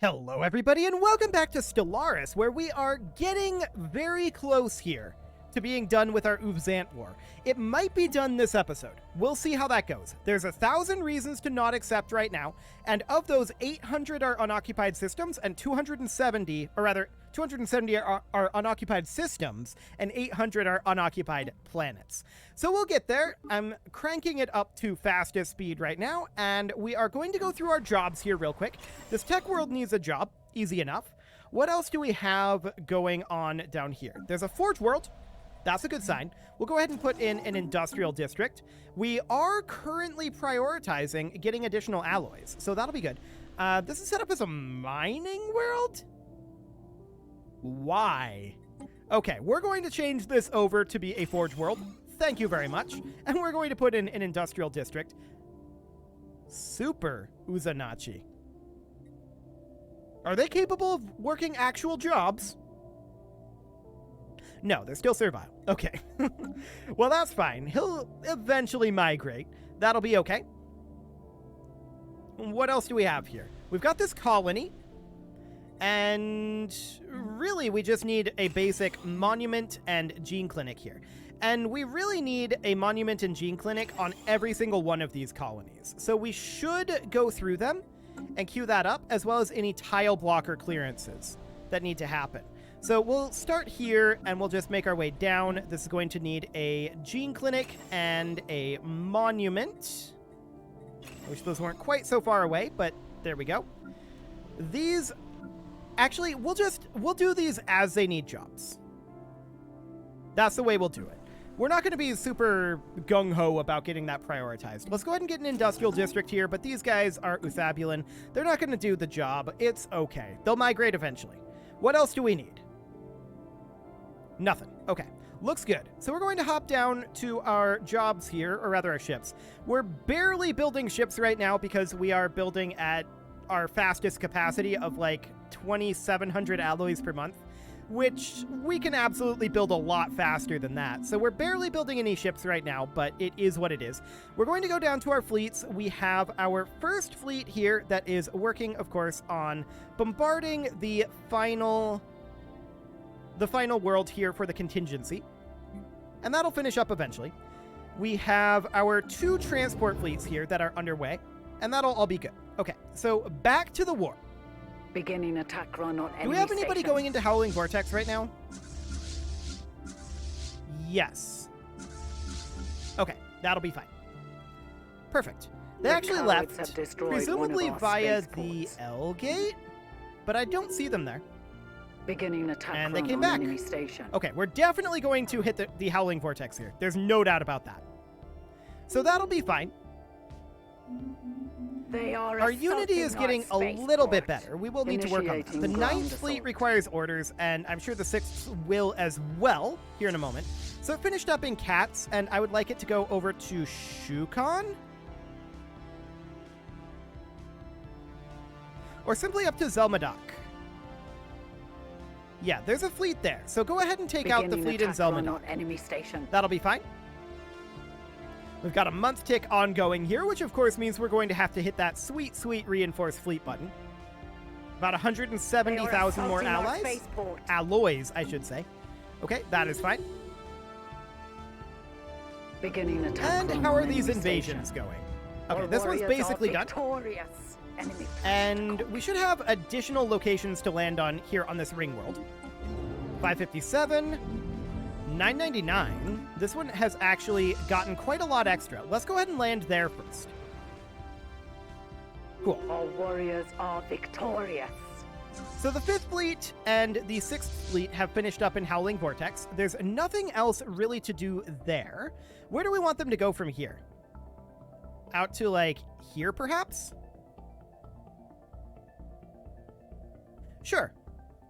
Hello everybody and welcome back to Stellaris, where we are getting very close here to being done with our Uvzant war. It might be done this episode. We'll see how that goes. There's 1,000 reasons to not accept right now, and of those, 800 are unoccupied systems, and 270 are unoccupied systems, and 800 are unoccupied planets. So we'll get there. I'm cranking it up to fastest speed right now, and we are going to go through our jobs here real quick. This tech world needs a job. Easy enough. What else do we have going on down here? There's a forge world. That's a good sign. We'll go ahead and put in an industrial district. We are currently prioritizing getting additional alloys, so that'll be good. This is set up as a mining world? Why? Okay, we're going to change this over to be a forge world. Thank you very much. And we're going to put in an industrial district. Super Uzanachi. Are they capable of working actual jobs? No, they're still servile. Okay. Well, that's fine. He'll eventually migrate. That'll be okay. What else do we have here? We've got this colony. And really, we just need a basic monument and gene clinic here. And we really need a monument and gene clinic on every single one of these colonies. So we should go through them and queue that up, as well as any tile blocker clearances that need to happen. So we'll start here, and we'll just make our way down. This is going to need a gene clinic and a monument. I wish those weren't quite so far away, but there we go. These, actually, we'll do these as they need jobs. That's the way we'll do it. We're not going to be super gung-ho about getting that prioritized. Let's go ahead and get an industrial district here, but these guys are Uthabulan. They're not going to do the job. It's okay. They'll migrate eventually. What else do we need? Nothing. Okay. Looks good. So we're going to hop down to our jobs here, or rather our ships. We're barely building ships right now because we are building at our fastest capacity of like 2,700 alloys per month, which we can absolutely build a lot faster than that. So we're barely building any ships right now, but it is what it is. We're going to go down to our fleets. We have our first fleet here that is working, of course, on bombarding the final world here for the contingency. And that'll finish up eventually. We have our 2 transport fleets here that are underway, and that'll all be good. Okay, so back to the war. Beginning attack run on enemy. Do we have anybody station. going into Howling Vortex right now? Yes. Okay, that'll be fine. Perfect. They actually left, presumably via the L gate, but I don't see them there. Beginning attack and run they came on back. enemy station. Okay, we're definitely going to hit the Howling Vortex here. There's no doubt about that. So that'll be fine. They are Our unity is getting a little bit better. We will need to work on that. The 9th fleet requires orders, and I'm sure the 6th will as well here in a moment. So it finished up in Cats, and I would like it to go over to Shukon? Or simply up to Zelmadak. Yeah, there's a fleet there. So go ahead and take out the fleet in Zelmadak. Enemy station. That'll be fine. We've got a month tick ongoing here, which of course means we're going to have to hit that sweet, sweet reinforced fleet button. About 170,000 more allies. Alloys, I should say. Okay, that is fine. Beginning attack. And how are these invasions going? Okay, this one's basically done. And we should have additional locations to land on here on this ring world. 557. 999. This one has actually gotten quite a lot extra. Let's go ahead and land there first. Cool. Our warriors are victorious. So the 5th fleet and the 6th fleet have finished up in Howling Vortex. There's nothing else really to do there. Where do we want them to go from here? Out to, like, here, perhaps? Sure.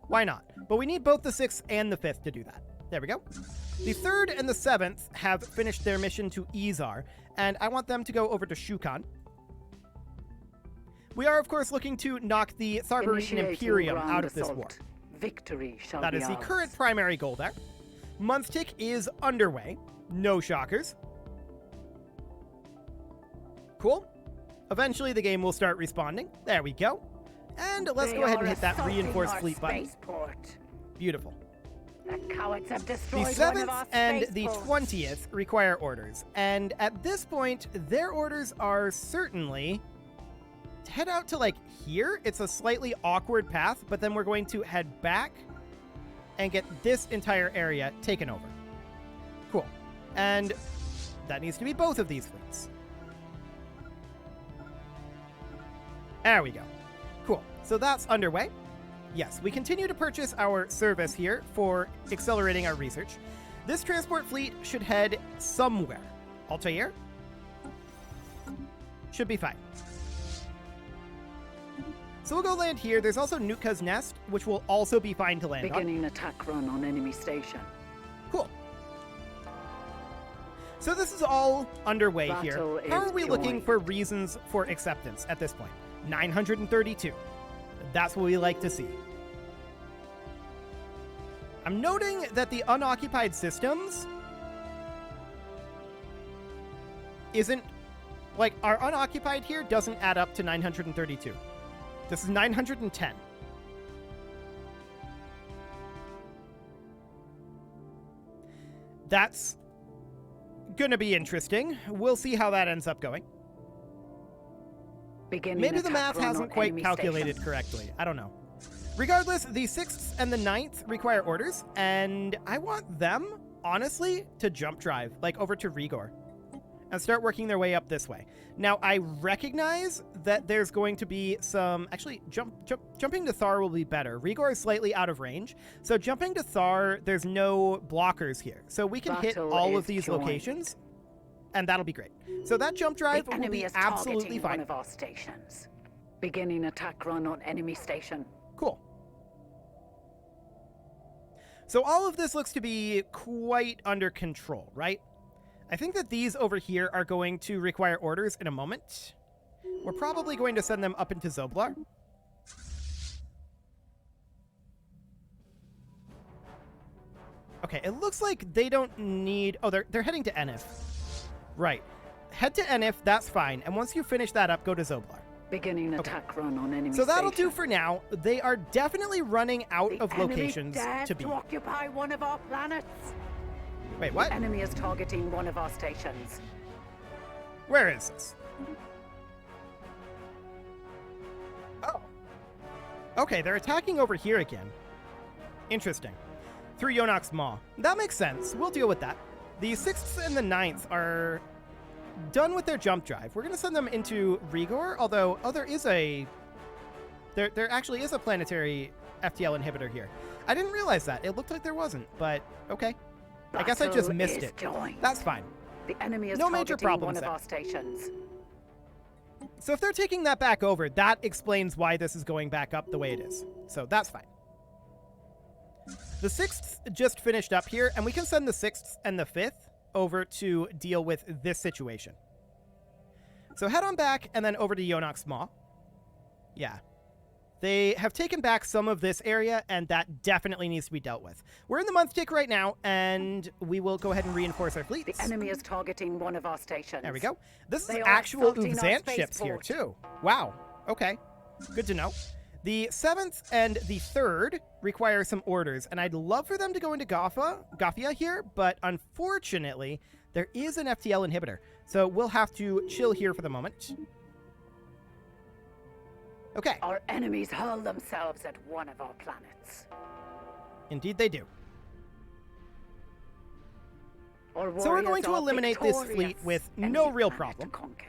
Why not? But we need both the 6th and the 5th to do that. There we go. The 3rd and the 7th have finished their mission to Izar, and I want them to go over to Shukon. We are, of course, looking to knock the Tharbaretian Imperium out of this war. Victory shall that be is the ours. current primary goal there. Month tick is underway. No shockers. Cool. Eventually, the game will start responding. There we go. And let's They go ahead are and hit that assaulting reinforced our fleet button. spaceport. Beautiful. The cowards have The destroyed one of 7th our and the spaceports. 20th require orders, and at this point, their orders are certainly to head out to, like, here. It's a slightly awkward path, but then we're going to head back and get this entire area taken over. Cool. And that needs to be both of these fleets. There we go. Cool. So that's underway. Yes, we continue to purchase our service here for accelerating our research. This transport fleet should head somewhere. Altair? Should be fine. So we'll go land here. There's also Nutka's Nest, which will also be fine to land on. Beginning attack run on enemy station. Cool. So this is all underway Battle here. How is are we looking joined. for reasons for acceptance at this point? 932. That's what we like to see. I'm noting that the unoccupied systems isn't, like, our unoccupied here doesn't add up to 932. This is 910. That's gonna be interesting. We'll see how that ends up going. Beginning Maybe the attack math run hasn't on quite enemy calculated station. correctly. I don't know. Regardless, the 6th and the 9th require orders, and I want them, honestly, to jump drive, like over to Rigor, and start working their way up this way. Now, I recognize that there's going to be some... Actually, jumping to Thar will be better. Rigor is slightly out of range, so jumping to Thar, there's no blockers here. So we can hit Battle all of is these joined. locations, and that'll be great. So that jump drive The will enemy be is absolutely targeting one fine. of our stations. Beginning attack run on enemy station. Cool. So all of this looks to be quite under control, right? I think that these over here are going to require orders in a moment. We're probably going to send them up into Zoblar. Okay, it looks like they don't need... Oh, they're heading to Enif. Right. Head to Enif, that's fine. And once you finish that up, go to Zoblar. Beginning attack run on enemy So that'll station. do for now. They are definitely running out The of enemy locations dares to be. to occupy one of our planets. Wait, what? The enemy is targeting one of our stations. Where is this? Oh. Okay, they're attacking over here again. Interesting. Through Yonox Maw. That makes sense. We'll deal with that. The 6th and the 9th are done with their jump drive. We're going to send them into Rigor, although, there is a... There actually is a planetary FTL inhibitor here. I didn't realize that. It looked like there wasn't, but okay. I guess I just Battle missed is it. joined. That's fine. The enemy is No major targeting problems one of there. our stations. So if they're taking that back over, that explains why this is going back up the way it is. So that's fine. The 6th just finished up here, and we can send the 6th and the 5th over to deal with this situation. So head on back and then over to Yonox Maw. Yeah. They have taken back some of this area, and that definitely needs to be dealt with. We're in the month tick right now, and we will go ahead and reinforce our fleets. The enemy is targeting one of our stations. There we go. This is They are actual assaulting our Uzant ships here, spaceport. too. Wow. Okay. Good to know. The 7th and the 3rd require some orders, and I'd love for them to go into Gafia here, but unfortunately, there is an FTL inhibitor, so we'll have to chill here for the moment. Okay. Our enemies hurl themselves at one of our planets. Indeed they do. Our So we're going warriors to are eliminate this victorious. fleet with Enemy no real planet problem. conquered.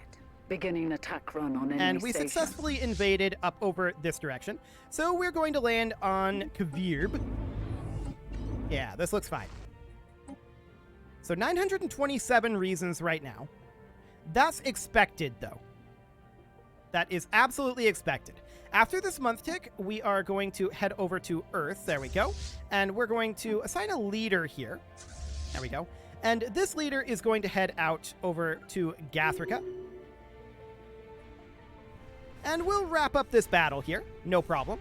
Beginning attack run on enemy And we station. successfully invaded up over this direction. So we're going to land on Kvirb. Yeah, this looks fine. So 927 reasons right now. That's expected, though. That is absolutely expected. After this month tick, we are going to head over to Earth. There we go. And we're going to assign a leader here. There we go. And this leader is going to head out over to Gathrika. And we'll wrap up this battle here. No problem.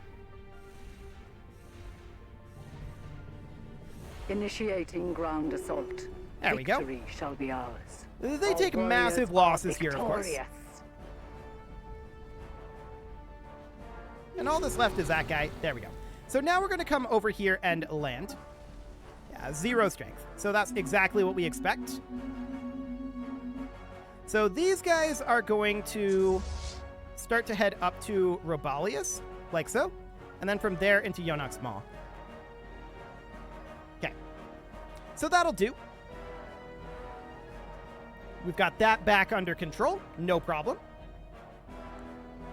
Initiating ground assault. There we go. Victory shall be ours. They Our take warriors massive are losses here, of course. victorious. And all that's left is that guy. There we go. So now we're going to come over here and land. Yeah, 0 strength. So that's exactly what we expect. So these guys are going to start to head up to Robalius, like so. And then from there into Yonox Maw. Okay. So that'll do. We've got that back under control. No problem.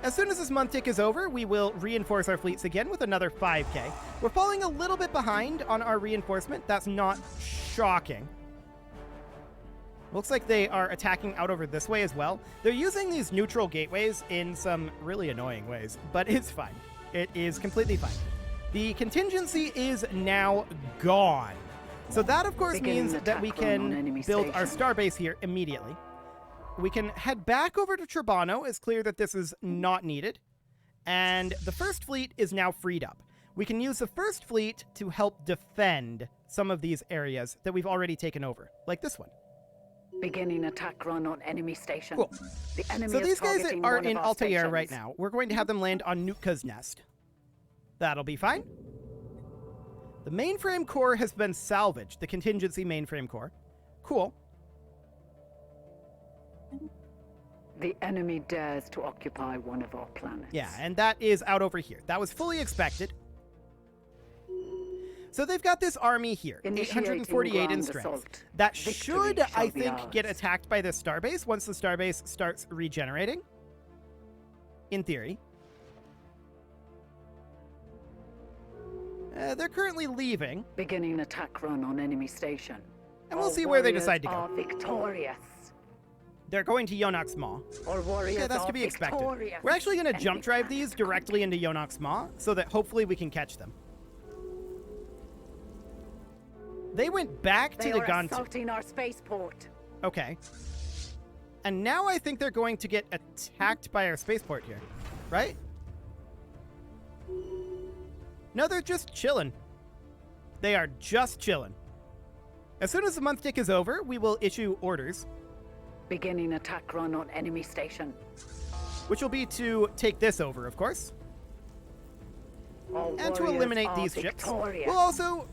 As soon as this month tick is over, we will reinforce our fleets again with another 5k. We're falling a little bit behind on our reinforcement. That's not shocking. Looks like they are attacking out over this way as well. They're using these neutral gateways in some really annoying ways, but it's fine. It is completely fine. The contingency is now gone. So that, of course, means that we can build our starbase here immediately. We can head back over to Turbano. It's clear that this is not needed. And the first fleet is now freed up. We can use the first fleet to help defend some of these areas that we've already taken over, like this one. Beginning attack run on enemy station. Cool. The enemy So is these guys targeting are one in of our Altair stations. right now. We're going to have them land on Nutka's nest. That'll be fine. The mainframe core has been salvaged, the contingency mainframe core. Cool. The enemy dares to occupy one of our planets. Yeah, and that is out over here. That was fully expected. So they've got this army here, Initiating 848 in ground strength. assault. That Victory should, shall I be think, ours. get attacked by this starbase once the starbase starts regenerating. In theory. They're currently leaving, Beginning attack run on enemy station. and we'll Our see where they warriors decide to are go. victorious. They're going to Yonox Maw. Our warriors Okay, that's are to be expected. victorious. We're actually going to Enemy jump drive planet these directly into Yonox Maw so that hopefully we can catch them. They went back to They the are gun. assaulting our spaceport. Okay. And now I think they're going to get attacked by our spaceport here, right? No, they're just chilling. They are just chilling. As soon as the month tick is over, we will issue orders, Beginning attack run on enemy station. which will be to take this over, of course, Our and to warriors eliminate are these ships. victorious. We'll also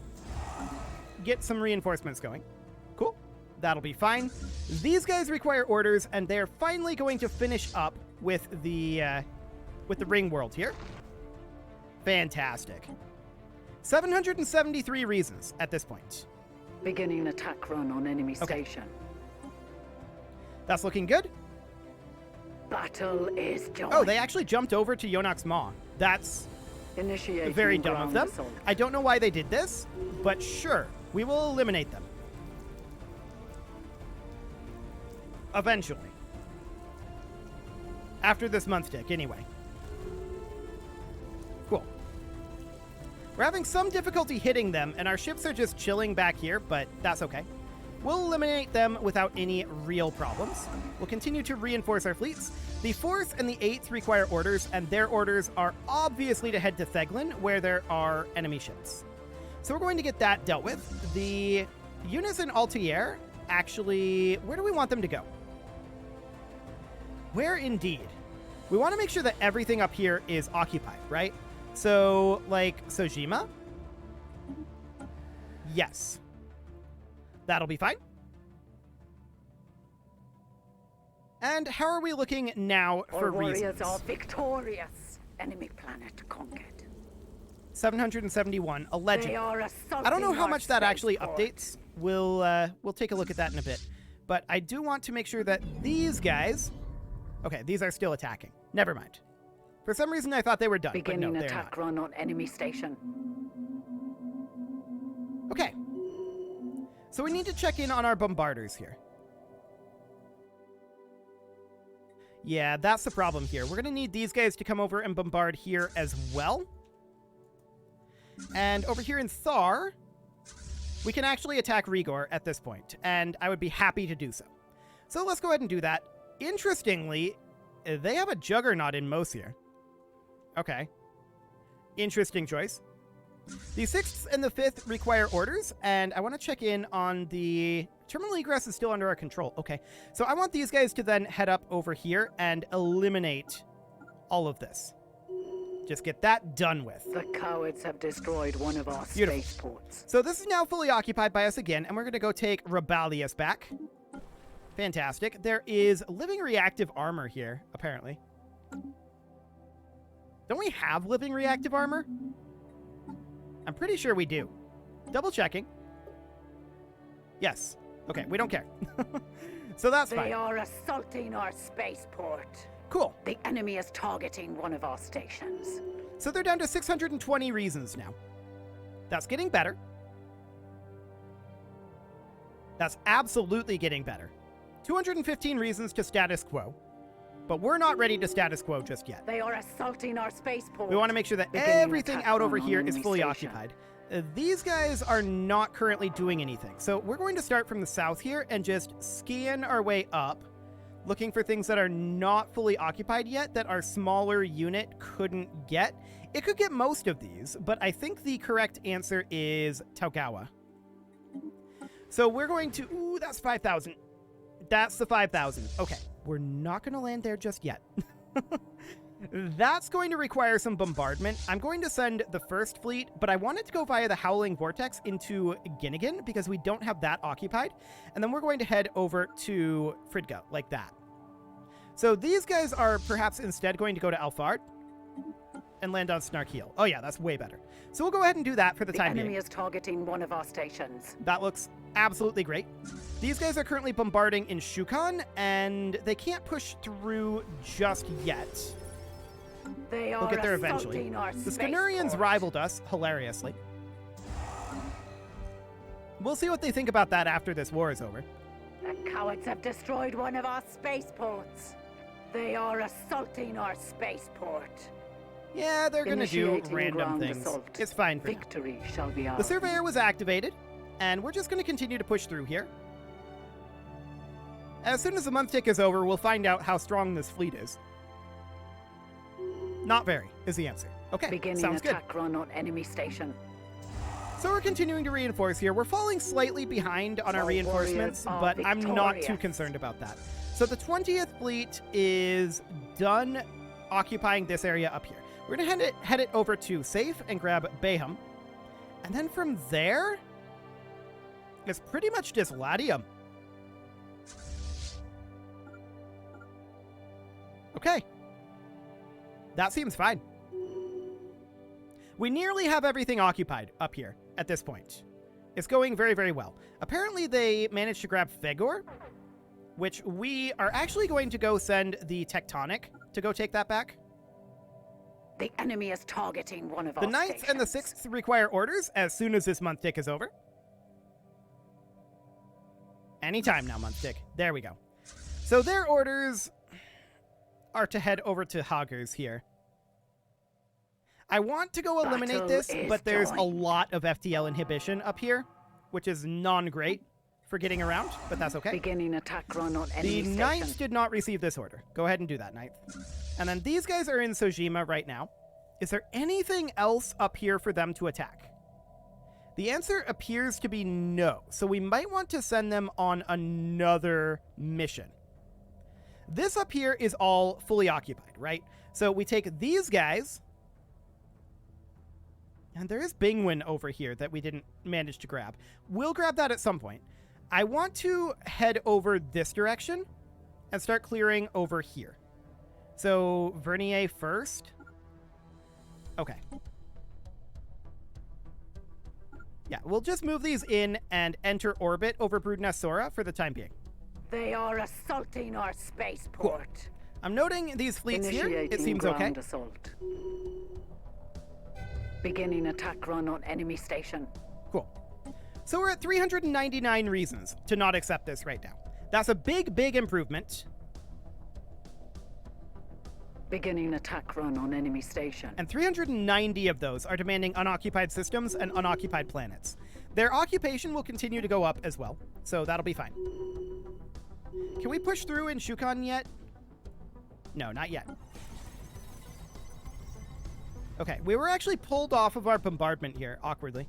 get some reinforcements going. Cool. That'll be fine. These guys require orders, and they're finally going to finish up with the ring world here. Fantastic. 773 reasons at this point. Beginning attack run on enemy station. That's looking good. Battle is joined. Oh, they actually jumped over to Yonox Maw. That's Initiating very dumb of ground them. assault. I don't know why they did this, but sure, we will eliminate them. Eventually. After this month tick, anyway. Cool. We're having some difficulty hitting them, and our ships are just chilling back here, but that's okay. We'll eliminate them without any real problems. We'll continue to reinforce our fleets. The 4th and the 8th require orders, and their orders are obviously to head to Theglin, where there are enemy ships. So we're going to get that dealt with. The units in Altair, actually, where do we want them to go? Where indeed? We want to make sure that everything up here is occupied, right? So, like, Sojima? Yes. That'll be fine. And how are we looking now for Our warriors reasons? are victorious. Enemy planet conquered. 771, allegedly. They are assaulting I don't know how our much that actually spaceport. updates. We'll take a look at that in a bit. But I do want to make sure that these guys... Okay, these are still attacking. Never mind. For some reason, I thought they were done, Beginning but no, they're attack not. run on enemy station. Okay. So we need to check in on our bombarders here. Yeah, that's the problem here. We're going to need these guys to come over and bombard here as well. And over here in Thar, we can actually attack Rigor at this point, and I would be happy to do so. So let's go ahead and do that. Interestingly, they have a Juggernaut in Mos here. Okay. Interesting choice. The 6th and the 5th require orders, and I want to check in on the... Terminal egress is still under our control. Okay. So I want these guys to then head up over here and eliminate all of this. Just get that done with. The cowards have destroyed one of our Beautiful. spaceports. So this is now fully occupied by us again, and we're going to go take Rebellious back. Fantastic. There is living reactive armor here, apparently. Don't we have living reactive armor? I'm pretty sure we do. Double checking. Yes. Okay, we don't care. So that's fine. They are assaulting our spaceport. Cool. The enemy is targeting one of our stations. So they're down to 620 reasons now. That's getting better. That's absolutely getting better. 215 reasons to status quo. But we're not ready to status quo just yet. They are assaulting our spaceport. We want to make sure that everything out over here is fully occupied. These guys are not currently doing anything. So we're going to start from the south here and just scan our way up, looking for things that are not fully occupied yet that our smaller unit couldn't get. It could get most of these, but I think the correct answer is Taugawa. So we're going to... Ooh, that's 5,000. That's the 5,000. Okay, we're not going to land there just yet. That's going to require some bombardment. I'm going to send the first fleet, but I want it to go via the Howling Vortex into Ginnigan because we don't have that occupied. And then we're going to head over to Fridga, like that. So these guys are perhaps instead going to go to Alfard and land on Snarkeel. Oh yeah, that's way better. So we'll go ahead and do that for the time being. The enemy is targeting one of our stations. That looks absolutely great. These guys are currently bombarding in Shukan, and they can't push through just yet. We'll get there eventually. The Scanurians rivaled us, hilariously. We'll see what they think about that after this war is over. The cowards have destroyed one of our spaceports. They are assaulting our spaceport. Yeah, they're going to do random things. Assault. It's fine for Victory now. Shall be ours. The Surveyor was activated, and we're just going to continue to push through here. As soon as the month tick is over, we'll find out how strong this fleet is. Not very, is the answer. Okay, Beginning sounds good. attack run on enemy station. So we're continuing to reinforce here. We're falling slightly behind on our reinforcements, but I'm not too concerned about that. So the 20th fleet is done occupying this area up here. We're going to head it over to Safe and grab Beham. And then from there, it's pretty much just Latium. Okay. That seems fine. We nearly have everything occupied up here at this point. It's going very, very well. Apparently they managed to grab Fegor, which we are actually going to go send the Tectonic to go take that back. The enemy is targeting one of our The 9th and the 6th require orders as soon as this month tick is over. Anytime now, month tick. There we go. So their orders are to head over to Haggers here. I want to go eliminate this, but there's a lot of FTL inhibition up here, which is non-great for getting around, but that's okay. Beginning attack run on enemy The 9th did not receive this order. Go ahead and do that, 9th. And then these guys are in Sojima right now. Is there anything else up here for them to attack? The answer appears to be no, so we might want to send them on another mission. This up here is all fully occupied, right? So we take these guys, and there is Bingwin over here that we didn't manage to grab. We'll grab that at some point. I want to head over this direction and start clearing over here. So Vernier first. Okay. Yeah, we'll just move these in and enter orbit over Broodnest Sora for the time being. They are assaulting our spaceport. Cool. I'm noting these fleets here. It seems okay. Assault. Beginning attack run on enemy station. Cool. So we're at 399 reasons to not accept this right now. That's a big, big improvement. Beginning attack run on enemy station. And 390 of those are demanding unoccupied systems and unoccupied planets. Their occupation will continue to go up as well, so that'll be fine. Can we push through in Shukan yet? No, not yet. Okay, we were actually pulled off of our bombardment here, awkwardly.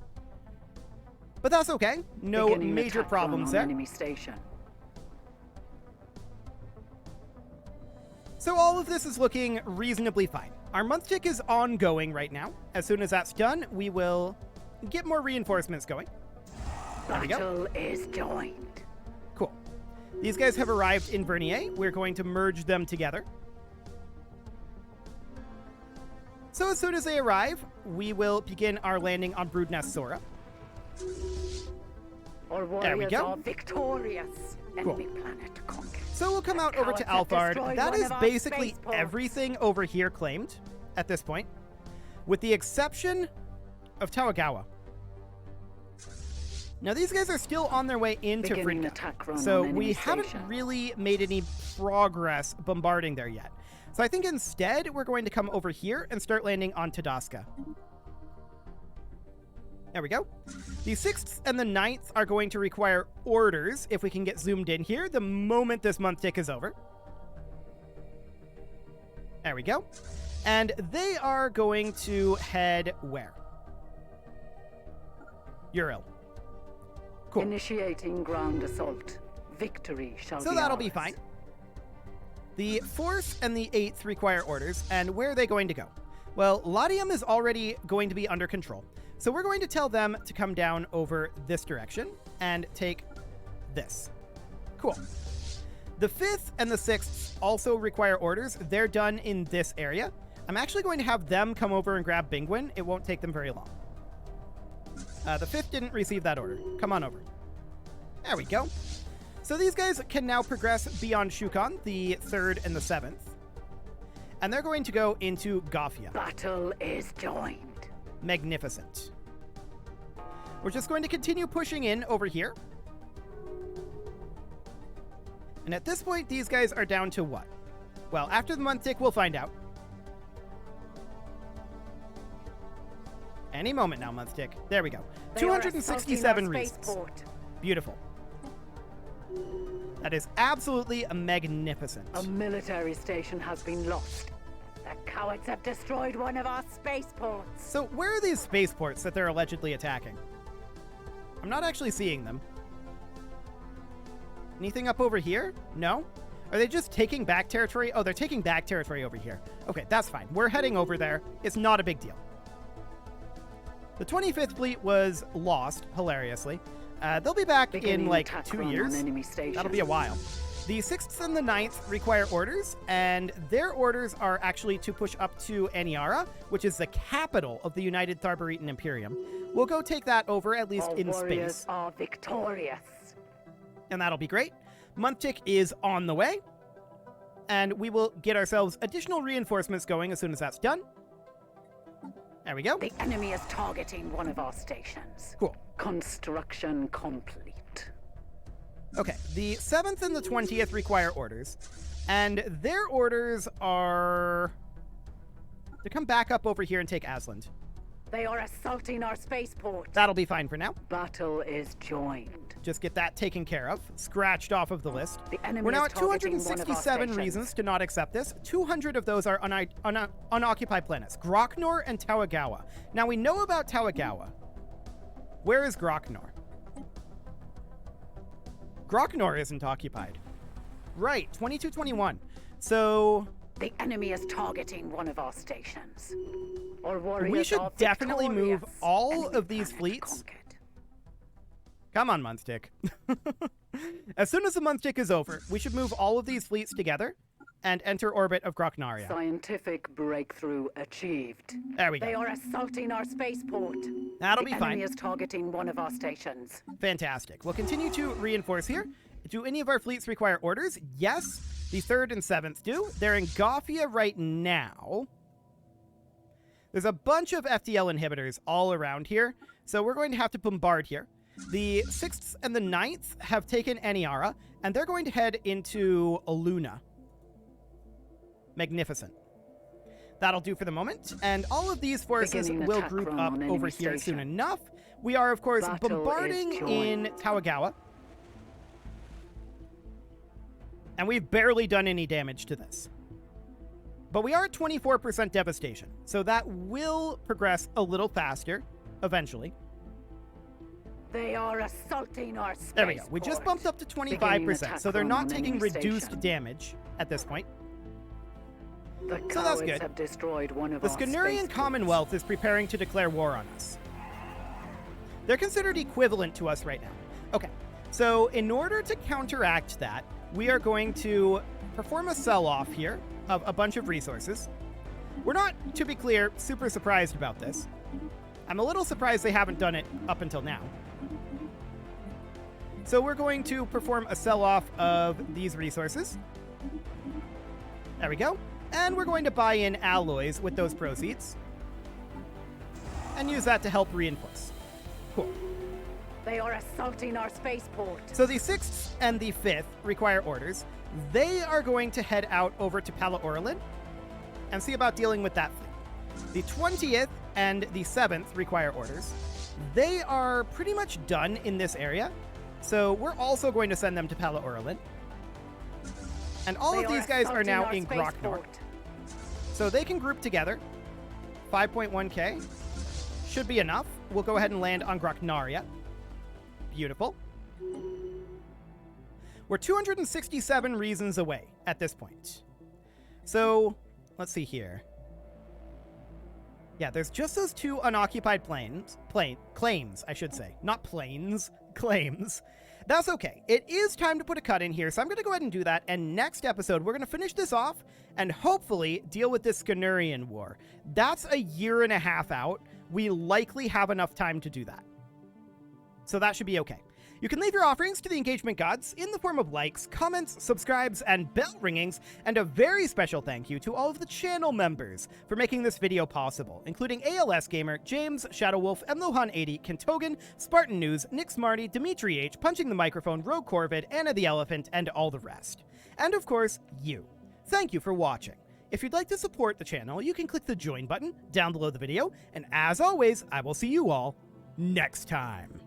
But that's okay. No major problems there. Enemy station. So all of this is looking reasonably fine. Our month tick is ongoing right now. As soon as that's done, we will get more reinforcements going. There we go. Battle is joined. Cool. These guys have arrived in Vernier. We're going to merge them together. So as soon as they arrive, we will begin our landing on Broodnest Sora. Our There we warriors go. are victorious. Enemy planet conquest. So we'll come out over to Cowards have Alphard. destroyed That one is of our basically spaceports. everything over here claimed at this point, with the exception of Tawagawa. Now these guys are still on their way into Beginning Fridka, attack run so on enemy we haven't station. really made any progress bombarding there yet. So I think instead we're going to come over here and start landing on Tadasca. There we go. The 6th and the 9th are going to require orders if we can get zoomed in here the moment this month tick is over. There we go. And they are going to head where? Ural. Cool. Initiating ground assault. Victory shall be So that'll be ours. fine. The 4th and the 8th require orders, and where are they going to go? Well, Latium is already going to be under control, so we're going to tell them to come down over this direction and take this. Cool. The 5th and the 6th also require orders. They're done in this area. I'm actually going to have them come over and grab Bingwin. It won't take them very long. The 5th didn't receive that order. Come on over. There we go. So these guys can now progress beyond Shukon, the 3rd and the 7th. And they're going to go into Gothia. Battle is joined. Magnificent. We're just going to continue pushing in over here. And at this point, these guys are down to what? Well, after the month tick, we'll find out. Any moment now, month tick. There we go. They are 267 assaulting our reasons. spaceport. Beautiful. That is absolutely magnificent. A military station has been lost. The cowards have destroyed one of our spaceports. So where are these spaceports that they're allegedly attacking? I'm not actually seeing them. Anything up over here? No? Are they just taking back territory? Oh, they're taking back territory over here. Okay, that's fine. We're heading over there. It's not a big deal. The 25th Fleet was lost, hilariously. They'll be back Beginning in like attack 2 run on years. enemy station. That'll be a while. The 6th and the 9th require orders, and their orders are actually to push up to Aniara, which is the capital of the United Tharboritan Imperium. We'll go take that over, at least Our in warriors space, are victorious. and that'll be great. Month tick is on the way, and we will get ourselves additional reinforcements going as soon as that's done. There we go. The enemy is targeting one of our stations. Cool. Construction complete. Okay, the 7th and the 20th require orders, and their orders are to come back up over here and take Asland. They are assaulting our spaceport. That'll be fine for now. Battle is joined. Just get that taken care of, scratched off of the list. The enemy We're now is at targeting one of our 267 stations. reasons to not accept this. 200 of those are unoccupied planets, Groknor and Tawagawa. Now we know about Tawagawa. Where is Groknor? Groknor isn't occupied. Right, 2221. So The enemy is targeting one of our stations. Our warriors we should are definitely move victorious. all Enemy of these planet fleets. conquered. Come on, Monthstick. As soon as the Monthstick is over, we should move all of these fleets together and enter orbit of Groknaria. Scientific breakthrough achieved. There we They go. are assaulting our spaceport. That'll the be fine. enemy is targeting one of our stations. Fantastic. We'll continue to reinforce here. Do any of our fleets require orders? Yes. The 3rd and 7th do. They're in Gothia right now. There's a bunch of FTL inhibitors all around here, so we're going to have to bombard here. The 6th and the 9th have taken Aniara, and they're going to head into Aluna. Magnificent. That'll do for the moment, and all of these forces Beginning will attack group run up on over enemy here soon station. enough. We are, of course, Battle bombarding is in joined. Tawagawa. And we've barely done any damage to this. But we are at 24% devastation, so that will progress a little faster, eventually. They are assaulting our spaceport. There we go. We just bumped up to 25%, so they're not taking reduced damage at this point. The So that's cowards good. have destroyed one of The our Skenurian spaceports. Commonwealth is preparing to declare war on us. They're considered equivalent to us right now. Okay, so in order to counteract that, we are going to perform a sell-off here of a bunch of resources. We're not, to be clear, super surprised about this. I'm a little surprised they haven't done it up until now. So we're going to perform a sell-off of these resources. There we go. And we're going to buy in alloys with those proceeds. And use that to help reinforce. Cool. They are assaulting our spaceport. So the 6th and the 5th require orders. They are going to head out over to Pala Orlin and see about dealing with that fleet. The 20th and the 7th require orders. They are pretty much done in this area, so we're also going to send them to Pala Orlin. And all of these guys are now in Groknar. So they can group together. 5.1k should be enough. We'll go ahead and land on Groknaria. Beautiful. We're 267 reasons away at this point. So, let's see here. Yeah, there's just those 2 unoccupied claims, I should say. Not planes, claims. That's okay. It is time to put a cut in here, so I'm going to go ahead and do that, and next episode, we're going to finish this off and hopefully deal with this Skenurian war. That's a 1.5 years out. We likely have enough time to do that. So that should be okay. You can leave your offerings to the engagement gods in the form of likes, comments, subscribes, and bell ringings, and a very special thank you to all of the channel members for making this video possible, including ALS Gamer, James, Shadowwolf, Mlohan80, Kentogan, Spartan News, Nick Smarty, Dimitri H, Punching the Microphone, Rogue Corvid, Anna the Elephant, and all the rest. And of course, you. Thank you for watching. If you'd like to support the channel, you can click the join button down below the video, and as always, I will see you all next time.